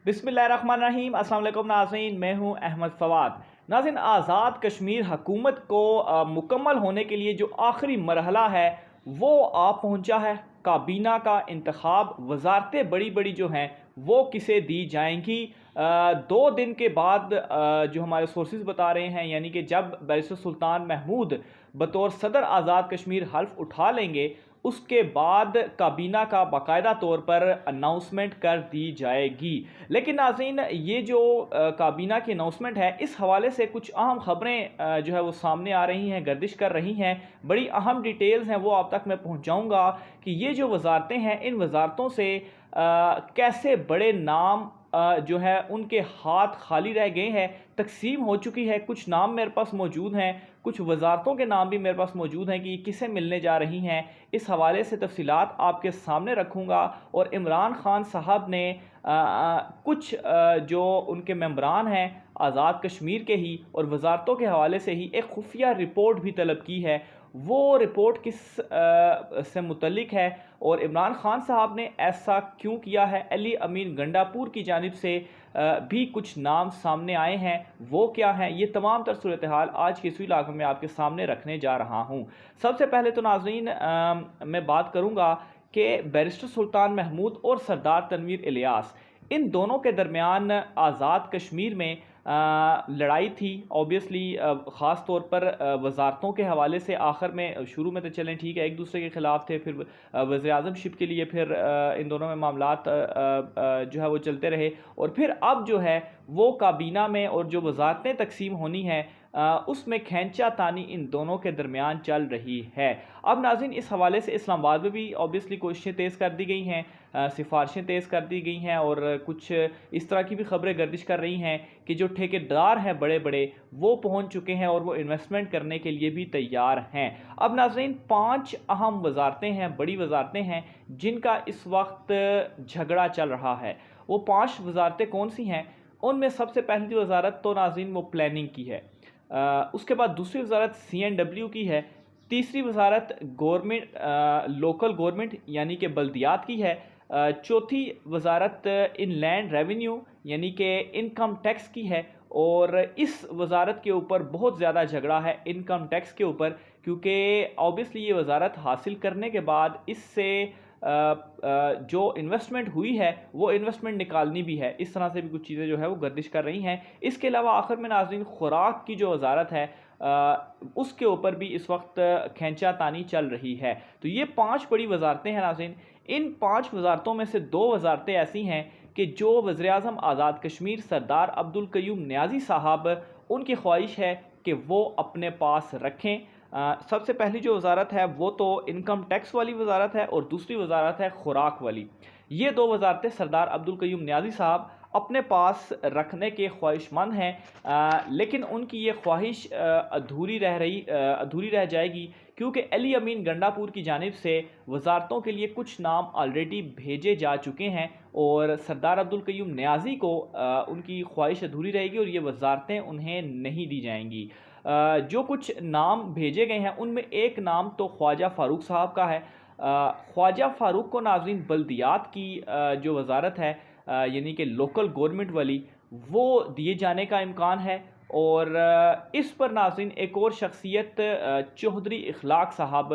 बिस्मिल्लाहिर्रहमानिर्रहीम। अस्सलाम वालेकुम नाज़रीन, मैं हूं अहमद फवाद। नाज़रीन, आज़ाद कश्मीर हुकूमत को मुकम्मल होने के लिए जो आखिरी मरहला है वो आ पहुंचा है। काबीना का इंतखाब, वजारतें बड़ी बड़ी जो हैं वो किसे दी जाएंगी। 2 दिन के बाद जो हमारे सोर्सेज बता रहे हैं, यानी कि जब बैरिस्टर सुल्तान महमूद बतौर सदर आज़ाद कश्मीर हल्फ उठा लेंगे, उसके बाद काबीना का बाकायदा तौर पर अनाउंसमेंट कर दी जाएगी। लेकिन नाज़रीन, ये जो काबीना की अनाउंसमेंट है, इस हवाले से कुछ अहम ख़बरें जो है वो सामने आ रही हैं, गर्दिश कर रही हैं। बड़ी अहम डिटेल्स हैं, वो आप तक मैं पहुंचाऊंगा कि ये जो वजारतें हैं, इन वजारतों से कैसे बड़े नाम जो है उनके हाथ खाली रह गए हैं, तकसीम हो चुकी है। कुछ नाम मेरे पास मौजूद हैं, कुछ वजारतों के नाम भी मेरे पास मौजूद हैं कि किसे मिलने जा रही हैं। इस हवाले से तफसीलात आपके सामने रखूँगा। और इमरान खान साहब ने कुछ जो उनके मेंबरान हैं आज़ाद कश्मीर के ही और वजारतों के हवाले से ही एक खुफिया रिपोर्ट भी तलब की है। वो रिपोर्ट किस से मुतल्लिक है और इमरान खान साहब ने ऐसा क्यों किया है, अली अमीन गंडापुर की जानिब से भी कुछ नाम सामने आए हैं, वो क्या हैं, ये तमाम तर सूरत हाल आज के इस इलाके में आपके सामने रखने जा रहा हूँ। सबसे पहले तो नाज़रीन, मैं बात करूँगा कि बैरिस्टर सुल्तान महमूद और सरदार तनवीर इलियास, इन दोनों के दरमियान आज़ाद कश्मीर में लड़ाई थी। ऑब्वियसली ख़ास तौर पर वजारतों के हवाले से आखिर में, शुरू में तो चलें ठीक है, एक दूसरे के ख़िलाफ़ थे, फिर वज़ीर आज़मशिप के लिए फिर इन दोनों में मामलात जो है वो चलते रहे। और फिर अब जो है वो काबीना में और जो वजारतें तकसीम होनी है उसमें खींचा तानी इन दोनों के दरमियान चल रही है। अब नाज़रीन, इस हवाले से इस्लामाबाद में भी ऑब्वियसली कोशिशें तेज़ कर दी गई हैं, सिफारिशें तेज़ कर दी गई हैं और कुछ इस तरह की भी खबरें गर्दिश कर रही हैं कि जो ठेकेदार हैं बड़े बड़े, वो पहुंच चुके हैं और वो इन्वेस्टमेंट करने के लिए भी तैयार हैं। अब नाज़रीन, 5 अहम वजारतें हैं, बड़ी वजारतें हैं जिनका इस वक्त झगड़ा चल रहा है। वो 5 वजारतें कौन सी हैं? उनमें सबसे पहली वजारत तो नाज़रीन वो प्लानिंग की है, उसके बाद दूसरी वजारत CNW की है, तीसरी वजारत गवर्नमेंट लोकल गवर्नमेंट यानी कि बल्दियात की है, चौथी वजारत इनलैंड रेवेन्यू यानी कि इनकम टैक्स की है। और इस वजारत के ऊपर बहुत ज़्यादा झगड़ा है, इनकम टैक्स के ऊपर, क्योंकि ऑब्वियसली ये वजारत हासिल करने के बाद इससे जो इन्वेस्टमेंट हुई है वो इन्वेस्टमेंट निकालनी भी है। इस तरह से भी कुछ चीज़ें जो है वो गर्दिश कर रही हैं। इसके अलावा आखिर में नाज़रीन, खुराक की जो वजारत है उसके ऊपर भी इस वक्त खींचा तानी चल रही है। तो ये 5 बड़ी वजारतें हैं नाज़रीन। इन 5 वजारतों में से 2 वजारतें ऐसी हैं कि जो वज़ीर आज़म आज़ाद कश्मीर सरदार अब्दुल क़य्यूम नियाज़ी साहब, उनकी ख्वाहिश है कि वो अपने पास रखें। सबसे पहली जो वजारत है वो तो इनकम टैक्स वाली वजारत है और दूसरी वजारत है खुराक वाली। ये 2 वजारतें सरदार अब्दुल क़य्यूम नियाज़ी साहब अपने पास रखने के ख्वाहिशमंद हैं, लेकिन उनकी ये ख्वाहिश अधूरी रह जाएगी, क्योंकि अली अमीन गंडापुर की जानिब से वजारतों के लिए कुछ नाम ऑलरेडी भेजे जा चुके हैं और सरदार अब्दुल क़य्यूम नियाज़ी को उनकी ख्वाहिश अधूरी रहेगी और ये वजारतें उन्हें नहीं दी जाएंगी। जो कुछ नाम भेजे गए हैं उनमें एक नाम तो ख्वाजा फ़ारूक साहब का है। ख्वाजा फ़ारूक को नाज़रीन बल्दियात की जो वजारत है यानी कि लोकल गवर्नमेंट वाली, वो दिए जाने का इम्कान है। और इस पर नाज़रीन एक और शख्सियत चौधरी इखलाक साहब,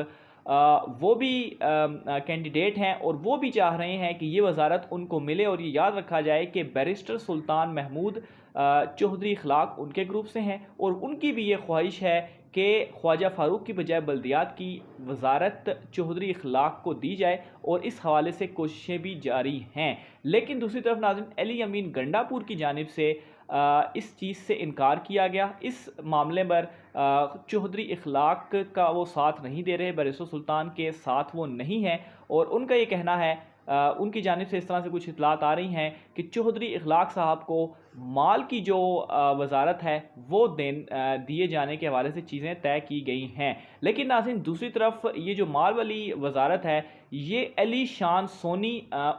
वो भी कैंडिडेट हैं और वो भी चाह रहे हैं कि ये वजारत उनको मिले। और ये याद रखा जाए कि बैरिस्टर सुल्तान महमूद चौधरी इखलाक उनके ग्रुप से हैं और उनकी भी ये ख्वाहिश है कि ख्वाजा फ़ारूक की बजाय बल्दियात की वजारत चौधरी इखलाक को दी जाए और इस हवाले से कोशिशें भी जारी हैं। लेकिन दूसरी तरफ नाज़रीन, अली अमीन गंडापुर की जानिब से इस चीज़ से इनकार किया गया। इस मामले पर चौधरी इखलाक का वो साथ नहीं दे रहे, बैरिस्टर सुल्तान के साथ वो नहीं है और उनका ये कहना है, उनकी जानिब से इस तरह से कुछ इतलात आ रही हैं कि चौधरी इखलाक साहब को माल की जो वजारत है वो दिए जाने के हवाले से चीज़ें तय की गई हैं। लेकिन नाज़रीन, दूसरी तरफ ये जो माल वाली वजारत है, ये अली शान सोनी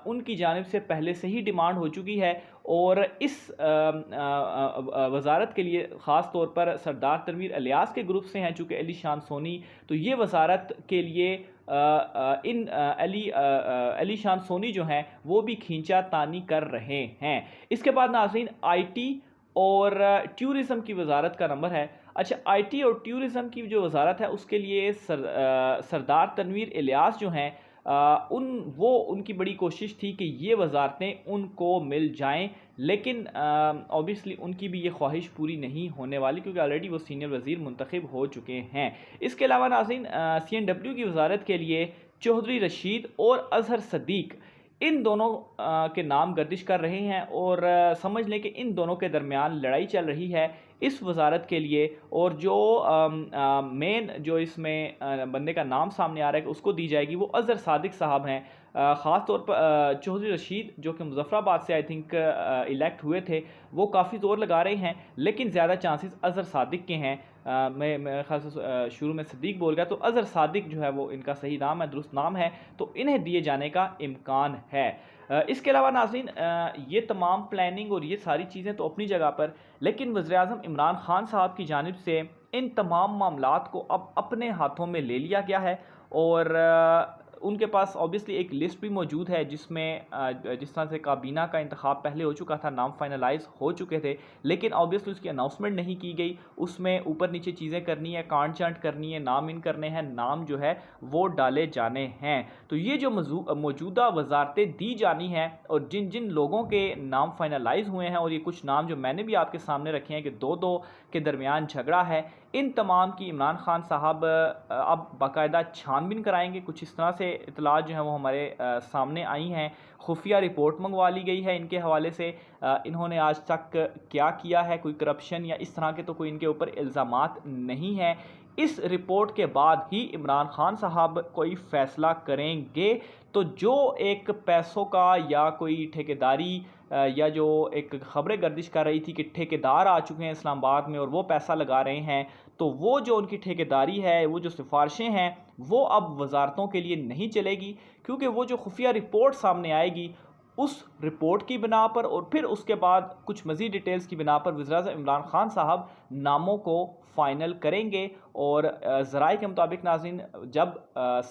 उनकी जानिब से पहले से ही डिमांड हो चुकी है और इस वजारत के लिए ख़ास तौर पर सरदार तनवीर इलियास के ग्रुप से हैं चूँकि अली शान सोनी, तो ये वजारत के लिए علی شان سونی جو ہیں وہ بھی کھینچا تانی کر رہے ہیں۔ اس کے بعد ناظرین آئی ٹی اور ٹیورزم کی وزارت کا نمبر ہے۔ اچھا، آئی ٹی اور ٹیورزم کی جو وزارت ہے اس کے لیے سردار تنویر الیاس جو ہیں ان کی بڑی کوشش تھی کہ یہ وزارتیں ان کو مل جائیں، لیکن اوبیسلی ان کی بھی یہ خواہش پوری نہیں ہونے والی، کیونکہ آلریڈی وہ سینئر وزیر منتخب ہو چکے ہیں۔ اس کے علاوہ ناظرین سی این ڈبلیو کی وزارت کے لیے چودھری رشید اور اظہر صدیق ان دونوں کے نام گردش کر رہے ہیں، اور سمجھ لیں کہ ان دونوں کے درمیان لڑائی چل رہی ہے اس وزارت کے لیے، اور جو مین جو اس میں بندے کا نام سامنے آ رہا ہے کہ اس کو دی جائے گی وہ اظہر صادق صاحب ہیں۔ خاص طور پر چودھری رشید جو کہ مظفر آباد سے آئی تھنک الیکٹ ہوئے تھے، وہ کافی زور لگا رہے ہیں، لیکن زیادہ چانسز اظہر صادق کے ہیں۔ میں خاص شروع میں صدیق بول گیا، تو اظہر صادق جو ہے وہ ان کا صحیح نام ہے، درست نام ہے، تو انہیں دیے جانے کا امکان ہے۔ اس کے علاوہ ناظرین یہ تمام پلاننگ اور یہ ساری چیزیں تو اپنی جگہ پر، لیکن وزیراعظم عمران خان صاحب کی جانب سے ان تمام معاملات کو اب اپنے ہاتھوں میں لے لیا گیا ہے، اور ان کے پاس اوبیسلی ایک لسٹ بھی موجود ہے جس میں جس طرح سے کابینہ کا انتخاب پہلے ہو چکا تھا، نام فائنلائز ہو چکے تھے، لیکن اوبیسلی اس کی اناؤنسمنٹ نہیں کی گئی، اس میں اوپر نیچے چیزیں کرنی ہے، کانٹ چانٹ کرنی ہے، نام ان کرنے ہیں، نام جو ہے وہ ڈالے جانے ہیں۔ تو یہ جو موجودہ وزارتیں دی جانی ہیں اور جن جن لوگوں کے نام فائنلائز ہوئے ہیں، اور یہ کچھ نام جو میں نے بھی آپ کے سامنے رکھے ہیں کہ دو کے درمیان جھگڑا ہے، ان تمام کی عمران خان صاحب اب باقاعدہ چھان بین کرائیں گے۔ کچھ اس طرح سے اطلاعات جو ہیں وہ ہمارے سامنے آئی ہیں، خفیہ رپورٹ منگوا لی گئی ہے ان کے حوالے سے، انہوں نے آج تک کیا کیا ہے، کوئی کرپشن یا اس طرح کے تو کوئی ان کے اوپر الزامات نہیں ہیں۔ اس رپورٹ کے بعد ہی عمران خان صاحب کوئی فیصلہ کریں گے، تو جو ایک پیسوں کا یا کوئی ٹھیکیداری یا جو ایک خبریں گردش کر رہی تھی کہ ٹھیکیدار آ چکے ہیں اسلام آباد میں اور وہ پیسہ لگا رہے ہیں، تو وہ جو ان کی ٹھیکیداری ہے، وہ جو سفارشیں ہیں، وہ اب وزارتوں کے لیے نہیں چلے گی، کیونکہ وہ جو خفیہ رپورٹ سامنے آئے گی اس رپورٹ کی بنا پر اور پھر اس کے بعد کچھ مزید ڈیٹیلز کی بنا پر وزیراعظم عمران خان صاحب ناموں کو فائنل کریں گے، اور ذرائع کے مطابق ناظرین جب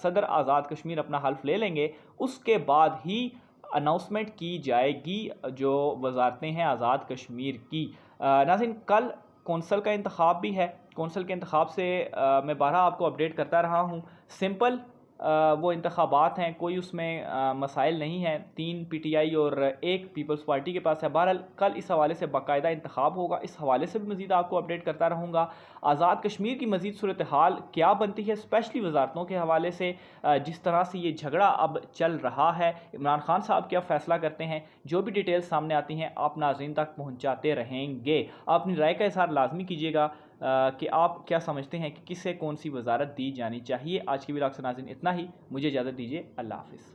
صدر آزاد کشمیر اپنا حلف لے لیں گے اس کے بعد ہی اناؤنسمنٹ کی جائے گی جو وزارتیں ہیں آزاد کشمیر کی۔ ناظرین کل کونسل کا انتخاب بھی ہے، کونسل کے انتخاب سے میں بارہا آپ کو اپڈیٹ کرتا رہا ہوں، سمپل وہ انتخابات ہیں، کوئی اس میں مسائل نہیں ہیں، 3 پی ٹی آئی اور 1 پیپلز پارٹی کے پاس ہے۔ بہرحال کل اس حوالے سے باقاعدہ انتخاب ہوگا، اس حوالے سے بھی مزید آپ کو اپڈیٹ کرتا رہوں گا۔ آزاد کشمیر کی مزید صورتحال کیا بنتی ہے اسپیشلی وزارتوں کے حوالے سے، جس طرح سے یہ جھگڑا اب چل رہا ہے، عمران خان صاحب کیا فیصلہ کرتے ہیں، جو بھی ڈیٹیل سامنے آتی ہیں آپ ناظرین تک پہنچاتے رہیں گے۔ آپ اپنی رائے کا اظہار لازمی کیجیے گا کہ آپ کیا سمجھتے ہیں کہ کسے کون سی وزارت دی جانی چاہیے۔ آج کی ویلاگ سے ناظرین اتنا ہی، مجھے اجازت دیجیے، اللہ حافظ۔